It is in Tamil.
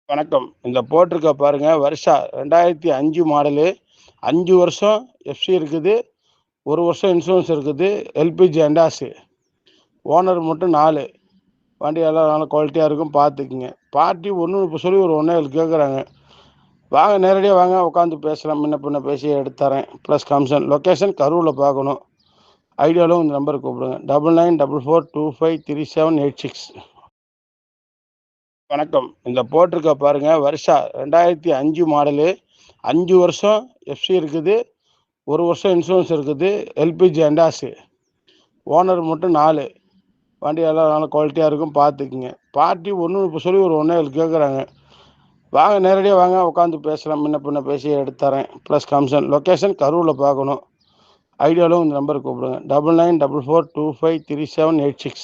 வணக்கம். இந்த போட்டிருக்க பாருங்க, வருஷா 2005 மாடலு. 5 வருஷம் எஃப்சி இருக்குது. 1 வருஷம் இன்சூரன்ஸ் இருக்குது. எல்பிஜி அண்டாஸு. ஓனர் மட்டும் 4. வண்டி எல்லாம் நல்ல குவாலிட்டியா இருக்கும், பார்த்துக்குங்க. பார்ட்டி ஒண்ணு இப்ப சொல்லி ஒரு 1.7 கேட்குறாங்க. வாங்க, நேரடியா வாங்க, உட்காந்து பேசலாம். முன்ன பின்ன பேசி எடுத்து தரேன். Plus commission. லொக்கேஷன் கரூர்ல பார்க்கணும். ஐடியாலும் இந்த நம்பருக்கு கூப்பிடுங்க. 9944253786. வணக்கம். இந்த போட்டிருக்க பாருங்க, வருஷா 2005 மாடலு. 5 வருஷம் எஃப்சி இருக்குது. 1 வருஷம் இன்சூரன்ஸ் இருக்குது. எல்பிஜி அண்டாஸு. ஓனர் மட்டும் 4. வண்டி எல்லாம் நல்ல குவாலிட்டியா இருக்கும், பார்த்துக்குங்க. பார்ட்டி ஒண்ணு இப்ப சொல்லி ஒரு 1.7 கேட்குறாங்க. வாங்க, நேரடியா வாங்க, உட்காந்து பேசலாம். முன்ன பின்ன பேசி எடுத்து தரேன். Plus commission. லொக்கேஷன் கரூர்ல பார்க்கணும். ஐடியாலும் இந்த நம்பருக்கு கூப்பிடுங்க. 9944253786.